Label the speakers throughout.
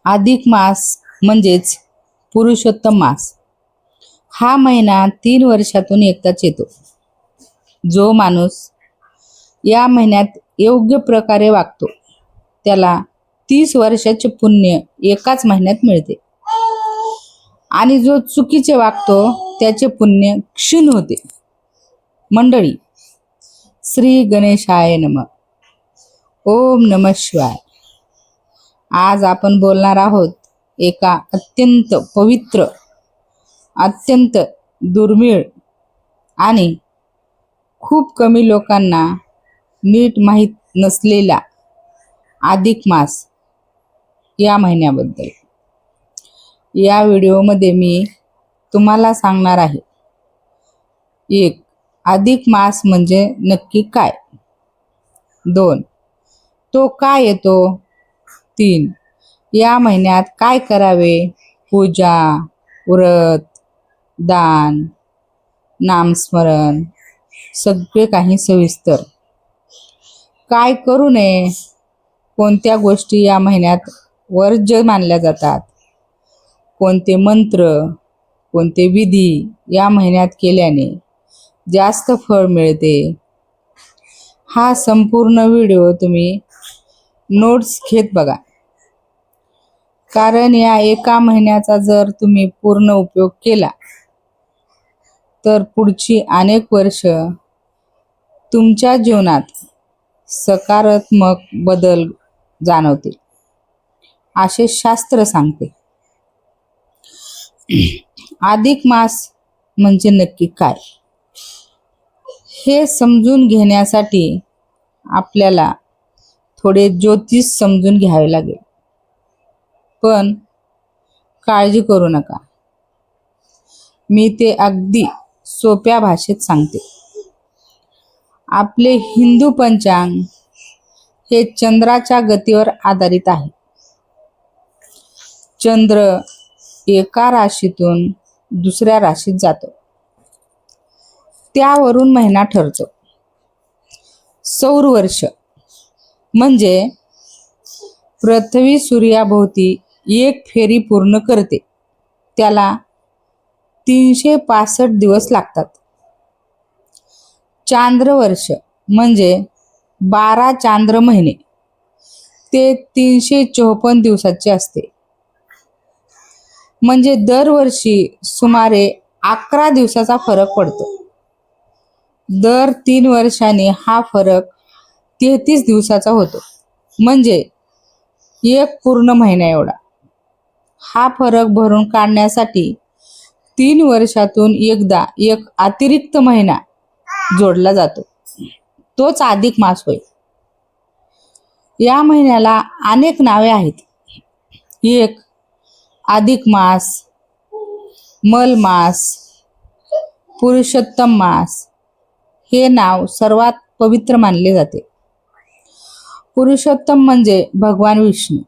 Speaker 1: अधिक मास म्हणजेच पुरुषोत्तम मास हा महिना 3 वर्षातून एकदाच येतो. जो माणूस या महिन्यात योग्य प्रकारे वागतो त्याला 30 वर्षाचे पुण्य एकाच महिन्यात मिळते आणि जो चुकीचे वागतो त्याचे पुण्य क्षीण होते. मंडळी, श्री गणेशाय नमः. ओम नमः शिवाय. आज आपण बोलणार आहोत एका अत्यंत पवित्र, अत्यंत दुर्मिळ आणि खूप कमी लोकांना नीट माहीत नसलेला अधिक मास या महिन्याबद्दल. या व्हिडिओमध्ये मी तुम्हाला सांगणार आहे. 1. अधिक मास म्हणजे नक्की काय? 2. तो का येतो? 3. या महिन्यात काय करावे? पूजा, व्रत, दान, नामस्मरण सगळे काही सविस्तर. काय करू नये? कोणत्या गोष्टी या महिन्यात वर्ज्य मानल्या जातात? कोणते मंत्र, कोणते विधी या महिन्यात केल्याने जास्त फळ मिळते? हा संपूर्ण व्हिडिओ तुम्ही नोट्स घेत बघा, कारण या एका महिन्याचा जर तुम्ही पूर्ण उपयोग केला तर पुढची अनेक वर्ष तुमच्या जीवनात सकारात्मक बदल जाणवतील असे शास्त्र सांगते. अधिक मास म्हणजे नक्की काय हे समजून घेण्यासाठी आपल्याला थोडे ज्योतिष समजून घ्यावे लागेल. पण काळजी करू नका, मी ते अगदी सोप्या भाषेत सांगते. आपले हिंदू पंचांग हे चंद्राच्या गतीवर आधारित आहे. चंद्र एका राशीतून दुसऱ्या राशीत जातो, त्यावरून महिना ठरतो. सौर वर्ष म्हणजे पृथ्वी सूर्याभोवती एक फेरी पूर्ण करते, त्याला 365 दिवस लागतात. चांद्र वर्ष म्हणजे 12 चांद्र महिने, ते 354 दिवसाचे असते. म्हणजे दरवर्षी सुमारे 11 दिवसाचा फरक पडतो. दर 3 वर्षांनी हा फरक 33 दिवसाचा होतो, म्हणजे एक पूर्ण महिना एवढा. हा फरक भरून काढण्यासाठी 3 वर्षातून एकदा एक अतिरिक्त महिना जोडला जातो, तोच अधिक मास होय. या महिन्याला अनेक नावे आहेत. 1. अधिक मास, मल मास, पुरुषोत्तम मास हे नाव सर्वात पवित्र मानले जाते. पुरुषोत्तम म्हणजे भगवान विष्णू.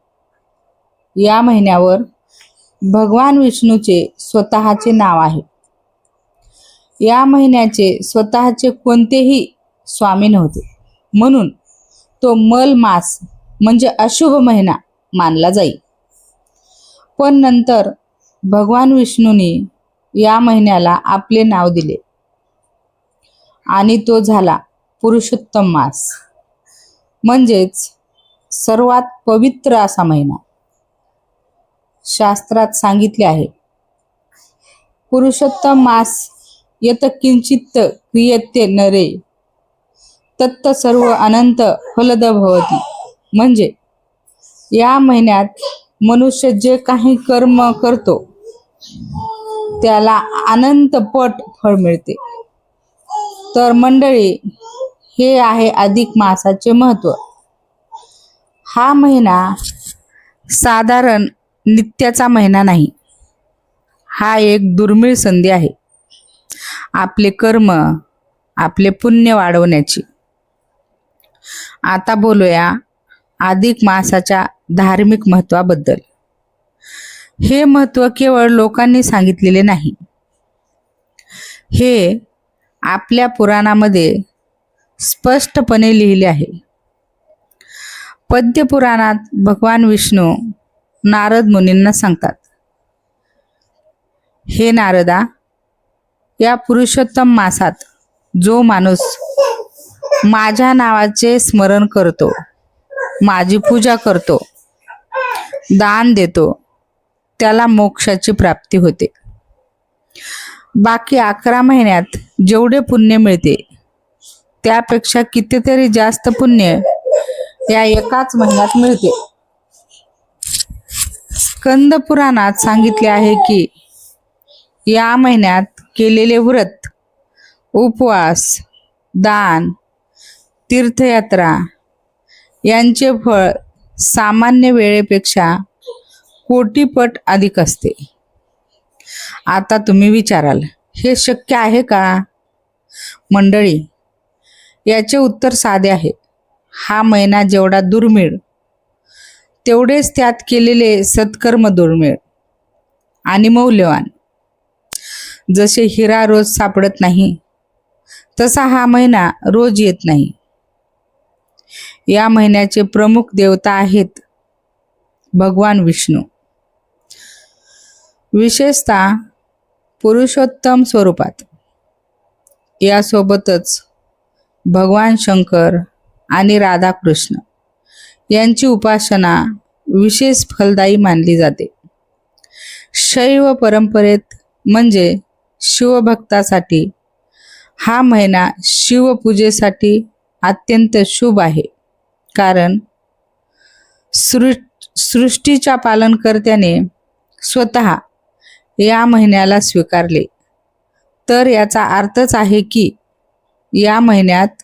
Speaker 1: या महिन्यावर भगवान विष्णूचे स्वतःचे नाव आहे. या महिन्याचे स्वतःचे कोणतेही स्वामी नव्हते, म्हणून तो मल मास म्हणजे अशुभ महिना मानला जाई. पण नंतर भगवान विष्णूंनी या महिन्याला आपले नाव दिले आणि तो झाला पुरुषोत्तम मास, म्हणजेच सर्वात पवित्र असा महिना. शास्त्रात सांगितले आहे, पुरुषोत्तम मास यत किंचित क्रियते नरे तत्त सर्व अनंत फलद भवती. म्हणजे या महिन्यात मनुष्य जे काही कर्म करतो त्याला अनंत पट फळ मिळते. तर मंडळी, हे आहे अधिक मासाचे महत्त्व. हा महिना साधारण नित्याचा महिना नाही, हा एक दुर्मिळ संधी आहे आपले कर्म, आपले पुण्य वाढवण्याची. आता बोलूया अधिक मासाच्या धार्मिक महत्त्वाबद्दल. हे महत्त्व केवळ लोकांनी सांगितलेले नाही, हे आपल्या पुराणामध्ये स्पष्टपणे लिहिले आहे. पद्य पुराणात भगवान विष्णू नारद मुनींना सांगतात, हे नारदा, या पुरुषोत्तम मासात जो माणूस माझ्या नावाचे स्मरण करतो, माझी पूजा करतो, दान देतो, त्याला मोक्षाची प्राप्ती होते. बाकी 11 महिन्यात जेवढे पुण्य मिळते त्यापेक्षा कितीतरी जास्त पुण्य या एकाच महिन्यात मिळते. स्कंद पुराणात सांगितले आहे की या महिन्यात केलेले व्रत, उपवास, दान, तीर्थयात्रा यांचे फळ सामान्य वेळेपेक्षा कोटीपट अधिक असते. आता तुम्ही विचाराल, हे शक्य आहे का? मंडळी, याचे उत्तर साधे आहे. हा महिना जेवढा दुर्मिळ तेवढेच त्यात केलेले सत्कर्म दुर्मिळ आणि मौल्यवान. जसे हिरा रोज सापडत नाही तसा हा महिना रोज येत नाही. या महिन्याचे प्रमुख देवता आहेत भगवान विष्णू, विशेषतः पुरुषोत्तम स्वरूपात. यासोबतच भगवान शंकर आणि राधाकृष्ण यांची उपासना विशेष फलदायी मानली जाते. शैव परंपरेत म्हणजे शिवभक्तासाठी हा महिना शिवपूजेसाठी अत्यंत शुभ आहे. कारण सृष्टीच्या पालनकर्त्याने स्वतः या महिन्याला स्वीकारले, तर याचा अर्थच आहे की या महिन्यात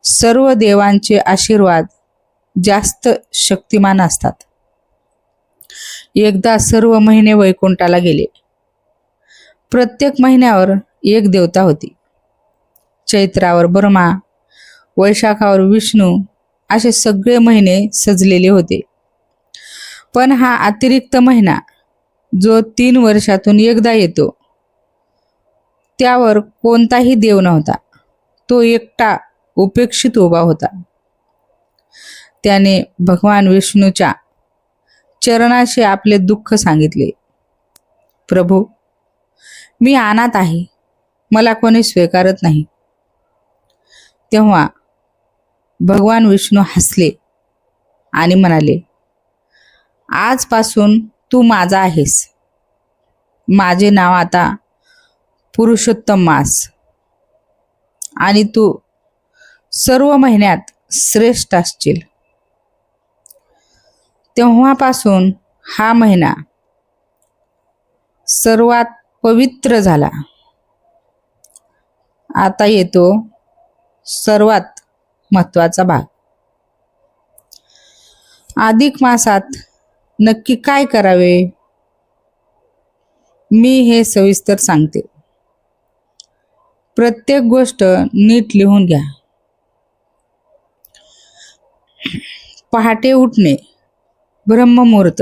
Speaker 1: सर्व देवांचे आशीर्वाद जास्त शक्तिमान असतात. एकदा सर्व महिने वैकुंठाला गेले. प्रत्येक महिन्यावर एक देवता होती. चैत्रावर ब्रह्मा, वैशाखावर विष्णू असे सगळे महिने सजलेले होते. पण हा अतिरिक्त महिना जो 3 वर्षातून एकदा येतो, त्यावर कोणताही देव नव्हता. तो एकटा उपेक्षित उभा होता. त्याने भगवान विष्णूच्या चरणाशी आपले दुःख सांगितले. प्रभू, मी अनाथ आहे, मला कोणी स्वीकारत नाही. तेव्हा भगवान विष्णू हसले आणि म्हणाले, आजपासून तू माझा आहेस. माझे नाव आता पुरुषोत्तम मास आणि तू सर्व महिन्यात श्रेष्ठ असशील. तेव्हापासून हा महिना सर्वात पवित्र झाला. आता येतो सर्वात महत्त्वाचा भाग. अधिक मासात नक्की काय करावे? मी हे सविस्तर सांगते. प्रत्येक गोष्ट नीट लिहून घ्या. पहाटे उठणे, ब्रह्ममुहूर्त.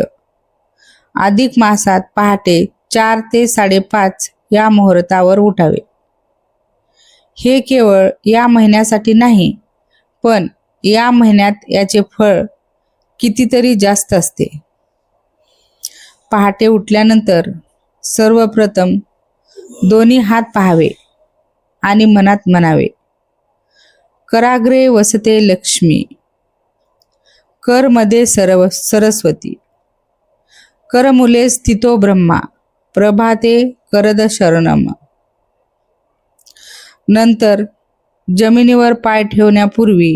Speaker 1: अधिक मासात पहाटे 4 ते 5:30 या मुहूर्तावर उठावे. हे केवळ या महिन्यासाठी नाही, पण या महिन्यात याचे फळ कितीतरी जास्त असते. पहाटे उठल्यानंतर सर्वप्रथम दोन्ही हात पाहावे आणि मनात म्हणावे, कराग्रे वसते लक्ष्मी, करमध्ये सरस्वती, करमूले स्थितो ब्रह्मा, प्रभाते करद शरणम. नंतर जमिनीवर पाय ठेवण्यापूर्वी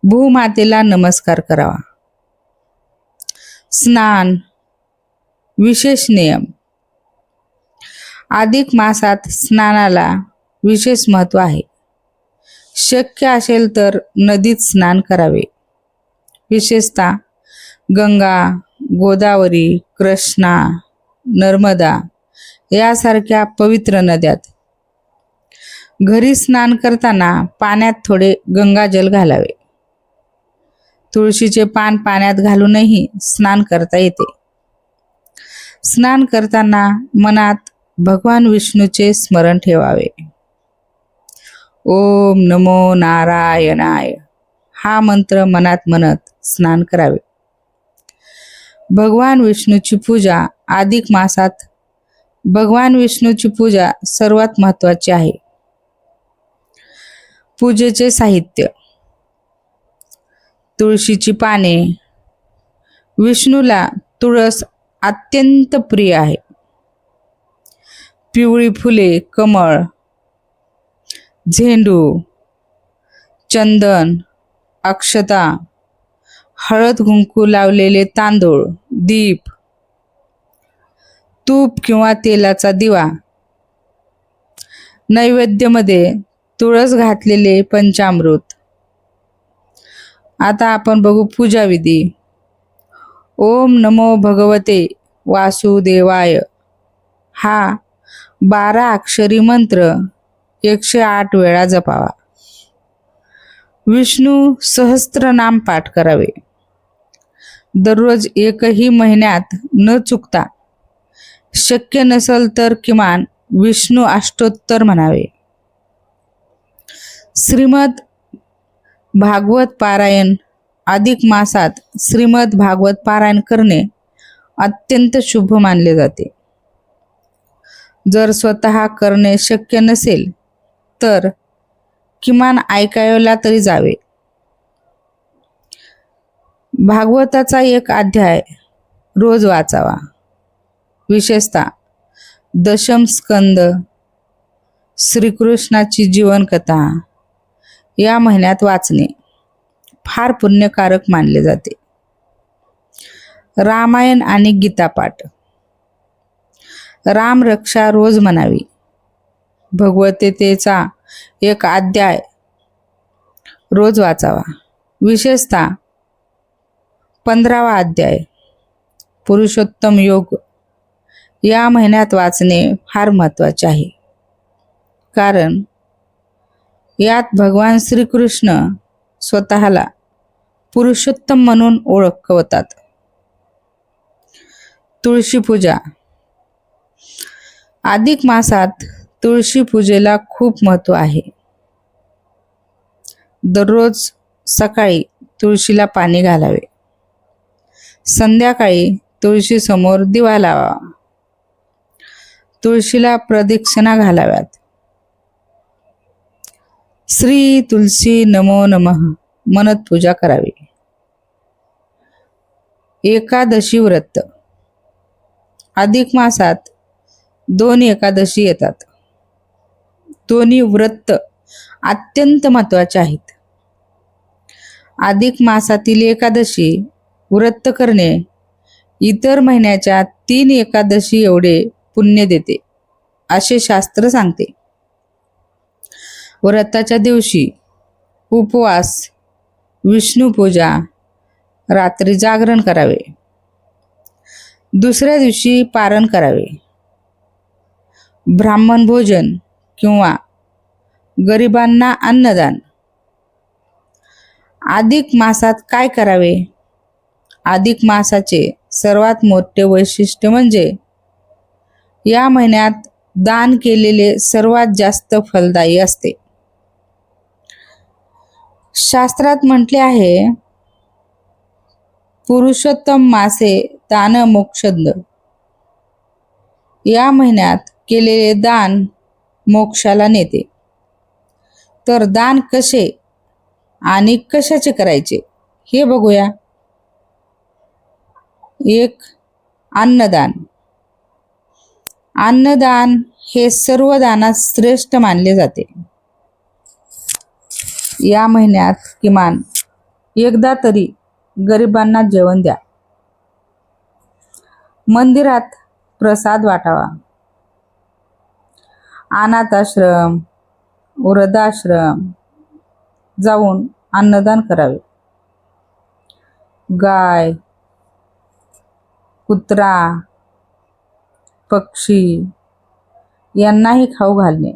Speaker 1: भूमातेला नमस्कार करावा. स्नान. विशेष नियम. अधिक मासात स्नानाला विशेष महत्त्व आहे. शक्य असेल तर नदीत स्नान करावे. विशेषतः गंगा, गोदावरी, कृष्णा, नर्मदा यासारख्या पवित्र नद्यात. घरी स्नान करताना पाण्यात थोडे गंगाजल घालावे. तुळशीचे पान पाण्यात घालूनही स्नान करता येते. स्नान करताना मनात भगवान विष्णूचे स्मरण ठेवावे. ओम नमो नारायणाय हा मंत्र मनात म्हणत स्नान करावे. भगवान विष्णूची पूजा अधिक मासात भगवान विष्णूची पूजा सर्वात महत्त्वाची आहे. पूजेचे साहित्य: तुळशीची पाने. विष्णूला तुळस अत्यंत प्रिय आहे. पिवळी फुले, कमळ, झेंडू, चंदन, अक्षता, हळद कुंकू लावलेले तांदूळ, दीप, तूप किंवा तेलाचा दिवा. नैवेद्यामध्ये तुळस घातलेले पंचामृत. आता आपण बघू पूजा विधी. ओम नमो भगवते वासुदेवाय हा 12 अक्षरी मंत्र 108 वेळा जपावा. विष्णू सहस्त्रनाम पाठ करावे. दररोज एकही महिन्यात न चुकता. शक्य नसेल तर किमान विष्णू अष्टोत्तर म्हणावे. श्रीमद भागवत पारायण अधिक मासात श्रीमद भागवत पारायण करणे अत्यंत शुभ मानले जाते. जर स्वतः करणे शक्य नसेल तर किमान ऐकायला तरी जावे. भागवताचा एक अध्याय रोज वाचावा. विशेषतः दशम स्कंद, श्रीकृष्णाची जीवनकथा या महिन्यात वाचणे फार पुण्यकारक मानले जाते. रामायण आणि गीता पाठ. राम रक्षा रोज म्हणावी. भगवद्गीतेचा एक अध्याय रोज वाचावा. विशेषतः 15वा अध्याय पुरुषोत्तम योग या महिन्यात वाचणे फार महत्त्वाचे आहे. कारण यात भगवान श्रीकृष्ण स्वतःला पुरुषोत्तम म्हणून ओळखवतात. तुळशी पूजा. अधिक मासात तुळशी पूजेला खूप महत्त्व आहे. दररोज सकाळी तुळशीला पाणी घालावे. संध्याकाळी तुळशी समोर दिवा लावावा. तुळशीला प्रदक्षिणा घालाव्यात. श्री तुलसी नमो नमः म्हणत पूजा करावी. एकादशी व्रत. अधिक मासात 2 एकादशी येतात. दोन्ही व्रत अत्यंत महत्त्वाचे आहेत. अधिक मासातील एकादशी व्रत करणे इतर महिन्याच्या 3 एकादशी एवढे पुण्य देते असे शास्त्र सांगते. व्रताच्या दिवशी उपवास, विष्णू पूजा, रात्री जागरण करावे. दुसऱ्या दिवशी पारण करावे. ब्राह्मण भोजन किंवा गरिबांना अन्नदान. अधिक मासात काय करावे? अधिक मासाचे सर्वात मोठे वैशिष्ट्य म्हणजे या महिन्यात दान केलेले सर्वात जास्त फलदायी असते. शास्त्रात म्हटले आहे, पुरुषोत्तम मासे दान मोक्षद. या महिन्यात केलेले दान मोक्षाला नेते. तर दान कसे आणि कशाचे करायचे हे बघूया. 1. अन्नदान. अन्नदान हे सर्व दानात श्रेष्ठ मानले जाते. या महिन्यात किमान एकदा तरी गरिबांना जेवण द्या. मंदिरात प्रसाद वाटावा. अनाथाश्रम, वृद्धाश्रम जाऊन अन्नदान करावे. गाय, कुत्रा, पक्षी यांनाही खाऊ घालणे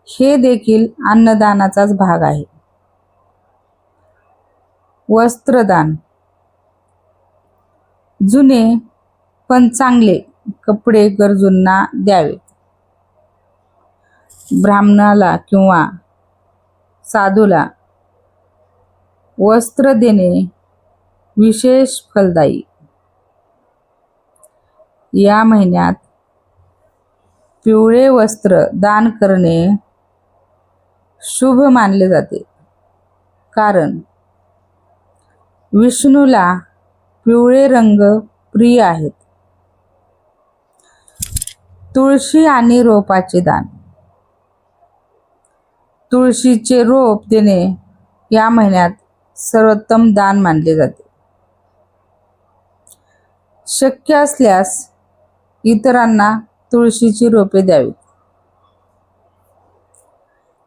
Speaker 1: हे देखील अन्नदानाचाच भाग आहे. वस्त्रदान. जुने पण चांगले कपडे गरजूंना द्यावे. ब्राह्मणाला किंवा साधूला वस्त्र देणे विशेष फलदायी. या महिन्यात पिवळे वस्त्र दान करणे शुभ मानले जाते, कारण विष्णूला पिवळे रंग प्रिय आहेत. तुळशी आणि रोपाचे दान. तुळशीचे रोप देणे या महिन्यात सर्वोत्तम दान मानले जाते. शक्य असल्यास इतरांना तुळशीची रोपे द्यावीत.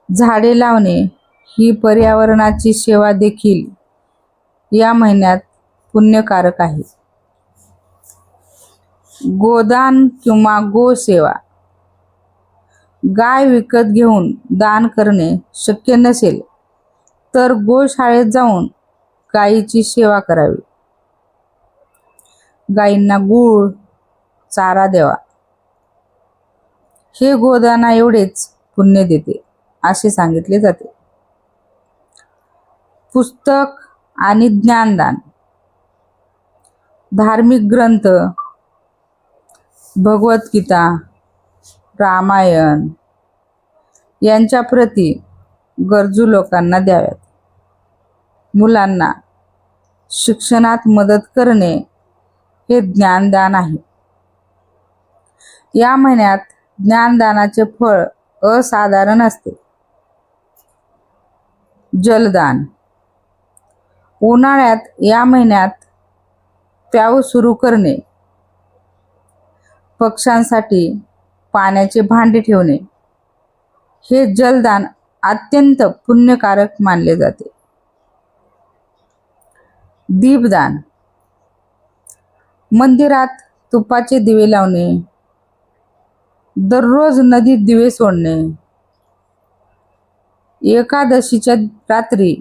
Speaker 1: झाडे लावणे ही पर्यावरणाची सेवा देखील या महिन्यात पुण्यकारक आहे. गोदान किंवा गोसेवा. गाय विकत घेऊन दान करणे शक्य नसेल तर गोशाळेत जाऊन गायीची सेवा करावी. गायींना गूळ चारा द्यावा. हे गोदाना एवढेच पुण्य देते असे सांगितले जाते. पुस्तक आणि ज्ञानदान. धार्मिक ग्रंथ, भगवद्गीता, रामायण यांच्या प्रती गरजू लोकांना द्याव्यात. मुलांना शिक्षणात मदत करणे हे ज्ञानदान आहे. या महिन्यात ज्ञानदानाचे फळ असाधारण असते. जलदान. उन्हाळ्यात या महिन्यात प्याऊ सुरू करणे, पक्ष्यांसाठी पाण्याचे भांडे ठेवणे हे जलदान अत्यंत पुण्यकारक मानले जाते. दीपदान. मंदिरात तुपाचे दिवे लावणे, दररोज नदीत दिवे सोडणे, एकादशीच्या रात्री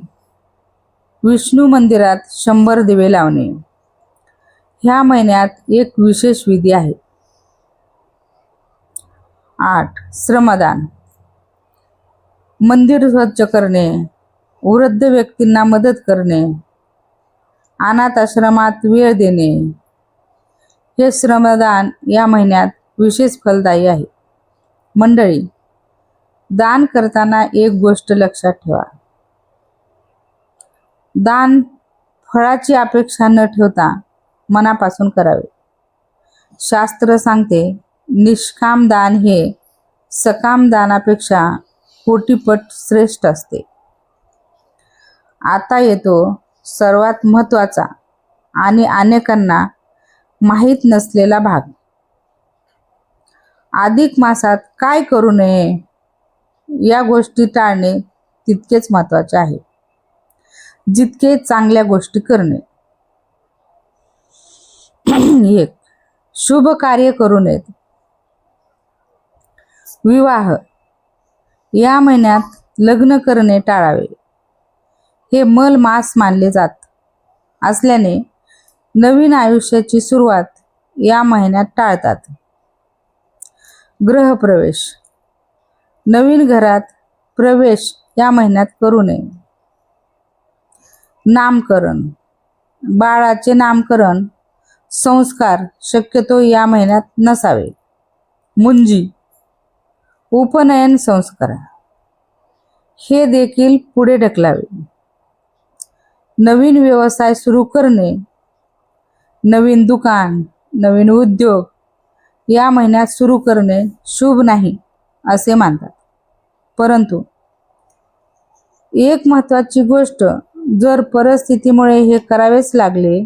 Speaker 1: विष्णू मंदिरात 100 दिवे लावणे ह्या महिन्यात एक विशेष विधी आहे. 8. श्रमदान. मंदिर स्वच्छ करणे, वृद्ध व्यक्तींना मदत करणे, अनाथ आश्रमात वेळ देणे हे श्रमदान या महिन्यात विशेष फलदायी आहे. मंडळी, दान करताना एक गोष्ट लक्षात ठेवा. दान फळाची अपेक्षा न ठेवता मनापासून करावे. शास्त्र सांगते, निष्काम दान हे सकाम दानापेक्षा कोटीपट श्रेष्ठ असते. आता येतो सर्वात महत्त्वाचा आणि अनेकांना माहीत नसलेला भाग. अधिक मासात काय करू नये या गोष्टी टाळणे तितकेच महत्त्वाचे आहे जितके चांगल्या गोष्टी करणे. 1. शुभ कार्य करू नयेत. विवाह. या महिन्यात लग्न करणे टाळावे. हे मल मास मानले जात असल्याने नवीन आयुष्याची सुरुवात या महिन्यात टाळतात. गृहप्रवेश. नवीन घरात प्रवेश या महिन्यात करू नये. नामकरण. बाळाचे नामकरण संस्कार शक्यतो या महिन्यात नसावे. मुंजी. उपनयन संस्कार हे देखील पुढे ढकलावे. नवीन व्यवसाय सुरू करणे, नवीन दुकान, नवीन उद्योग या महिन्यात सुरू करणे शुभ नाही असे मानतात. परंतु एक महत्त्वाची गोष्ट, जर परिस्थितीमुळे हे करावेच लागले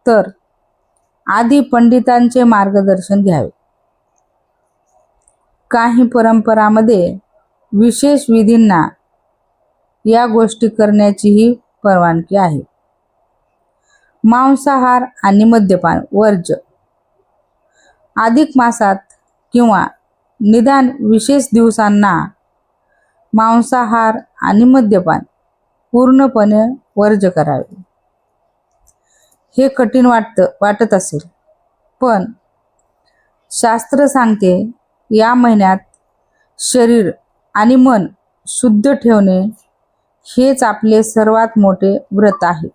Speaker 1: तर आधी पंडितांचे मार्गदर्शन घ्यावे. काही परंपरांमध्ये विशेष विधींना या गोष्टी करण्याचीही परवानगी आहे. मांसाहार आणि मद्यपान वर्ज्य. अधिक मासात किंवा निदान विशेष दिवसांना मांसाहार आणि मद्यपान पूर्णपणे वर्ज्य करावे. हे कठीण वाटत असेल, पण शास्त्र सांगते या महिन्यात शरीर आणि मन शुद्ध ठेवणे हेच आपले सर्वात मोठे व्रत आहे.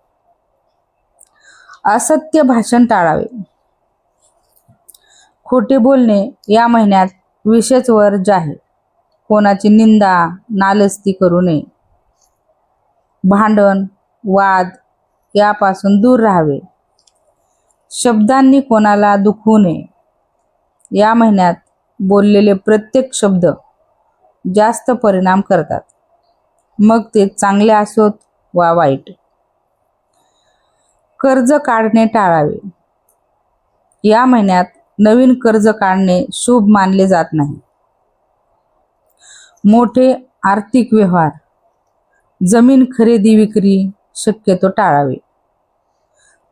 Speaker 1: असत्य भाषण टाळावे. खोटे बोलणे या महिन्यात विशेष वर्ज्य आहे. कोणाची निंदा नालस्ती करू नये. भांडण वाद यापासून दूर राहावे. शब्दांनी कोणाला दुखवू नये. या महिन्यात बोललेले प्रत्येक शब्द जास्त परिणाम करतात, मग ते चांगले असोत वा वाईट. कर्ज काढणे टाळावे. या महिन्यात नवीन कर्ज काढणे शुभ मानले जात नाही. मोठे आर्थिक व्यवहार, जमीन खरेदी विक्री शक्यतो टाळावे.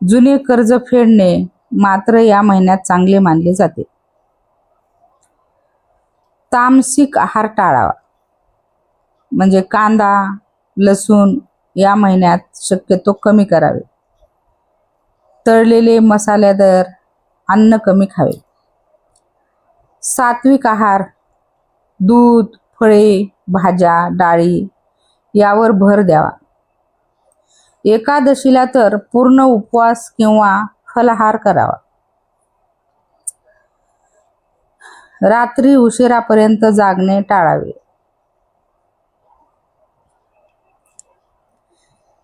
Speaker 1: जुने कर्ज फेडणे मात्र या महिन्यात चांगले मानले जाते. तामसिक आहार टाळावा. म्हणजे कांदा लसूण या महिन्यात शक्यतो कमी करावे. तळलेले मसालेदार अन्न कमी खावे. सात्विक आहार, दूध फळे भाज्या डाळी यावर भर द्यावा. एकादशीला तर पूर्ण उपवास किंवा फलाहार करावा. रात्री उशिरापर्यंत जागणे टाळावे.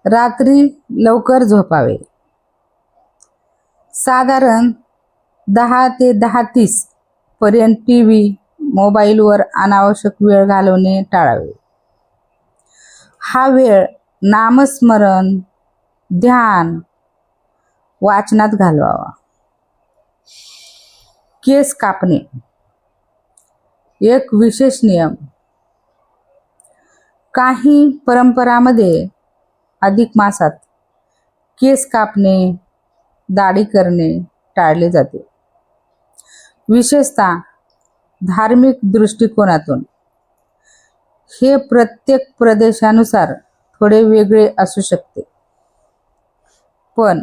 Speaker 1: रात्री लवकर झोपावे. साधारण 10 ते 10:30 पर्यंत टीव्ही मोबाईलवर अनावश्यक वेळ घालवणे टाळावे. हा वेळ नामस्मरण ध्यान वाचनात घालवावा. केस कापणे एक विशेष नियम. काही परंपरामध्ये अधिक मासात केस कापणे दाढी करणे टाळले जाते. विशेषतः धार्मिक दृष्टिकोनातून हे प्रत्येक प्रदेशानुसार थोडे वेगळे असू शकते, पण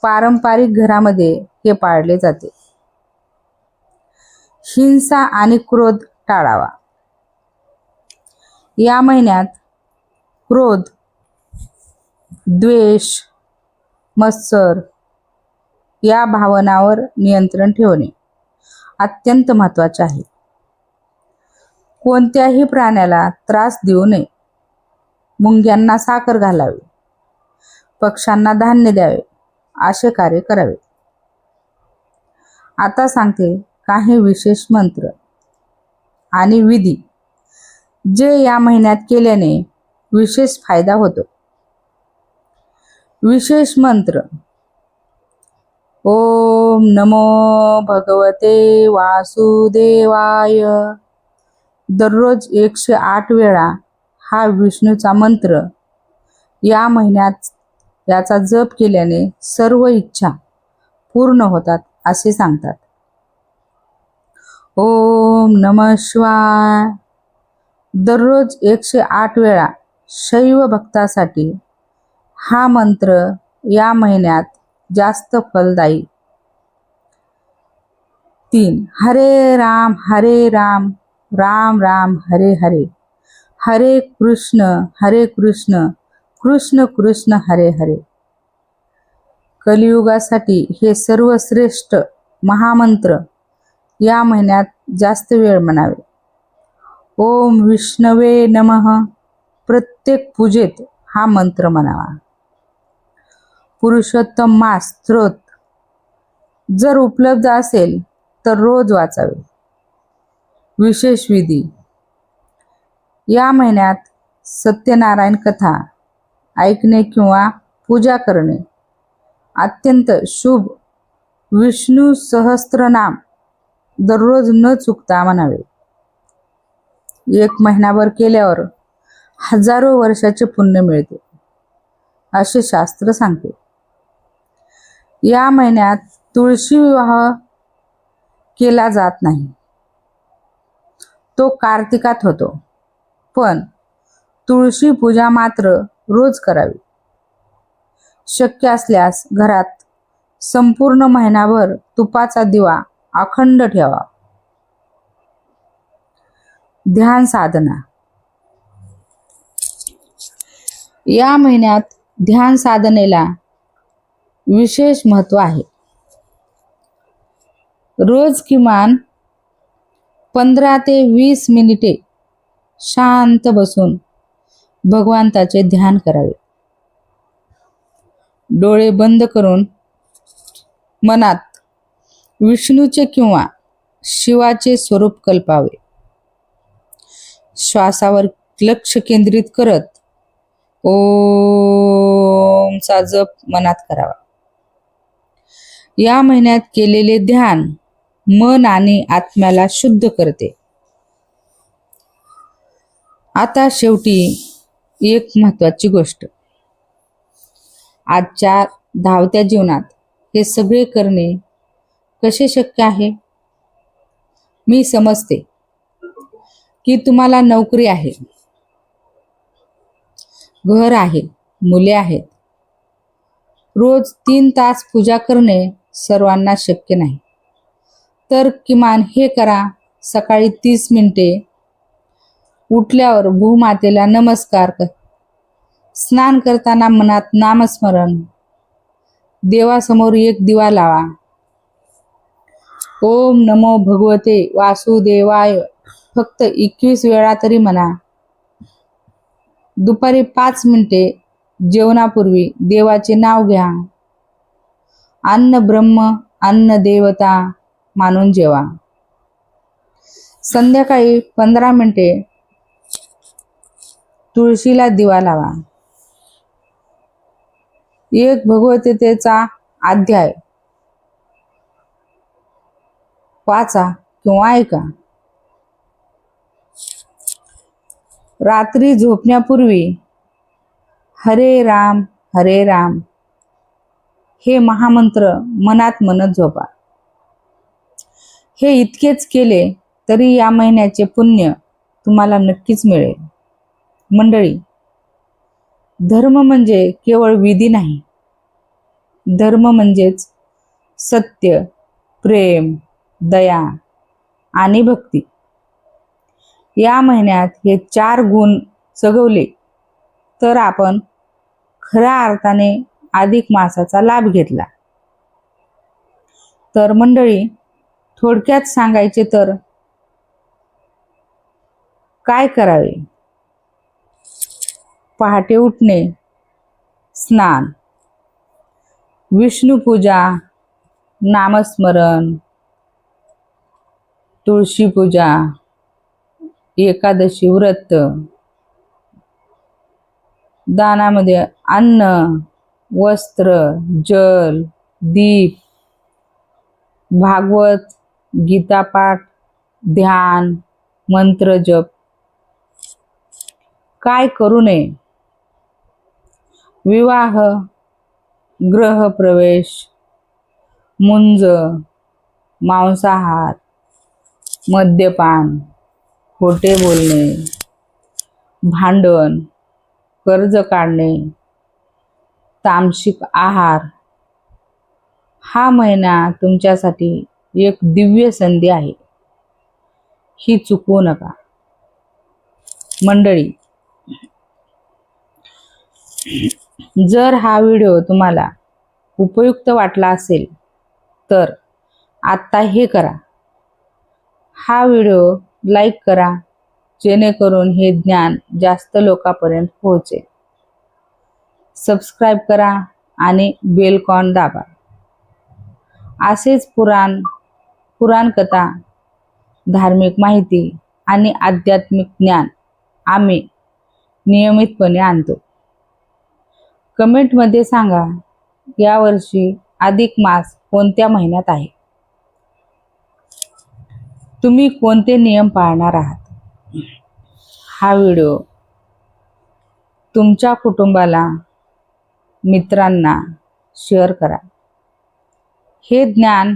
Speaker 1: पारंपरिक घरामध्ये हे पाळले जाते. हिंसा आणि क्रोध टाळावा. या महिन्यात क्रोध द्वेष मत्सर या भावनांवर नियंत्रण ठेवणे अत्यंत महत्त्वाचे आहे. कोणत्याही प्राण्याला त्रास देऊ नये. मुंग्यांना साखर घालावी. पक्ष्यांना धान्य द्यावे. असे कार्य करावे. आता सांगते काही विशेष मंत्र आणि विधी जे या महिन्यात केल्याने विशेष फायदा होतो. विशेष मंत्र. ओम नमो भगवते वासुदेवाय. दररोज 108 वेळा हा विष्णूचा मंत्र या महिन्यात याचा जप केल्याने सर्व इच्छा पूर्ण होतात असे सांगतात. ओम नमः शिवाय. दररोज 108 वेळा शैव भक्तासाठी हा मंत्र या महिन्यात जास्त फलदायी. 3 हरे राम राम राम हरे हरे, हरे कृष्ण कृष्ण कृष्ण हरे हरे. कलियुगासाठी हे सर्वश्रेष्ठ महामंत्र या महिन्यात जास्त वेळ म्हणावे. ओम विष्णवे नमः. प्रत्येक पूजेत हा मंत्र म्हणावा. पुरुषोत्तम मास स्तोत्र जर उपलब्ध असेल तर रोज वाचावे. विशेष विधी. या महिन्यात सत्यनारायण कथा ऐकणे किंवा पूजा करणे अत्यंत शुभ. विष्णू सहस्त्रनाम दररोज न चुकता म्हणावे. 1 महिनाभर केल्यावर हजारो वर्षाचे पुण्य मिळते असे शास्त्र सांगते. या महिन्यात तुळशी विवाह केला जात नाही. तो कार्तिकात होतो, पण तुळशी पूजा मात्र रोज करावी. शक्य असल्यास घरात संपूर्ण महिनाभर तुपाचा दिवा अखंड ठेवा. ध्यान साधना. या महिन्यात ध्यान साधनेला विशेष महत्त्व आहे. रोज किमान 15 ते 20 मिनिटे शांत बसून भगवंताचे ध्यान करावे. डोळे बंद करून मनात विष्णूचे किंवा शिवाचे स्वरूप कल्पावे. श्वासावर लक्ष केंद्रित करत ओम चा जप मनात करावा. या महिन्यात केलेले ध्यान मन आणि आत्म्याला शुद्ध करते. आता शेवटी एक महत्त्वाची गोष्ट. आजच्या धावत्या जीवनात हे सगळे करणे कसे शक्य आहे? मी समजते की तुम्हाला नोकरी आहे, घर आहे, मुले आहेत. रोज 3 तास पूजा करणे सर्वांना शक्य नाही. तर किमान हे करा. सकाळी 30 मिनिटे उठल्यावर भूमातेला नमस्कार कर. स्नान करताना मनात नामस्मरण. देवासमोर एक दिवा लावा. ओम नमो भगवते वासुदेवाय फक्त 21 वेळा तरी म्हणा. दुपारी 5 मिनिटे जेवणापूर्वी देवाचे नाव घ्या. अन्न ब्रह्म, अन्न देवता मानून जेवा. संध्याकाळी 15 मिनिटे तुळशीला दिवा लावा. एक भगवद्गीतेचा अध्याय वाचा किंवा ऐका. रात्री झोपण्यापूर्वी हरे राम हे महामंत्र मनात म्हणत झोपा. हे इतकेच केले तरी या महिन्याचे पुण्य तुम्हाला नक्कीच मिळेल. मंडळी, धर्म म्हणजे केवळ विधी नाही. धर्म म्हणजेच सत्य, प्रेम, दया आणि भक्ती. या महिन्यात हे 4 गुण जगवले तर आपण खऱ्या अर्थाने अधिक मासाचा लाभ घेतला. तर मंडळी, थोडक्यात सांगायचे तर काय करावे? पहाटे उठणे, स्नान, विष्णू पूजा, नामस्मरण, तुळशी पूजा, एकादशी व्रत, दानामध्ये अन्न, वस्त्र, जल, दीप, भागवत, गीतापाठ, ध्यान, मंत्र जप. काय करू नये? विवाह, गृहप्रवेश, मुंज, मांसाहार, मद्यपान, खोटे बोलणे, भांडण, कर्ज काढणे, तामसिक आहार. हा महिना तुमच्यासाठी एक दिव्य संधी आहे. ही चुकवू नका. मंडळी, जर हा व्हिडिओ तुम्हाला उपयुक्त वाटला असेल तर आत्ता हे करा. हा व्हिडिओ लाईक करा जेणेकरून हे ज्ञान जास्त लोकांपर्यंत पोहोचेल. सबस्क्राईब करा आणि बेल कॉन दाबा. असेच पुराण कथा, धार्मिक माहिती आणि आध्यात्मिक ज्ञान आम्ही नियमितपणे आणतो. कमेंटमध्ये सांगा यावर्षी अधिक मास कोणत्या महिन्यात आहे. तुम्ही कोणते नियम पाळणार आहात? हा व्हिडिओ तुमच्या कुटुंबाला, मित्रांना शेअर करा. हे ज्ञान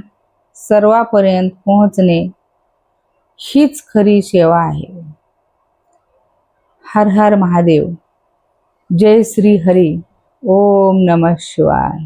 Speaker 1: सर्वांपर्यंत पोहोचणे हीच खरी सेवा आहे. हर हर महादेव. जय श्री हरी. ओम नमः शिवाय.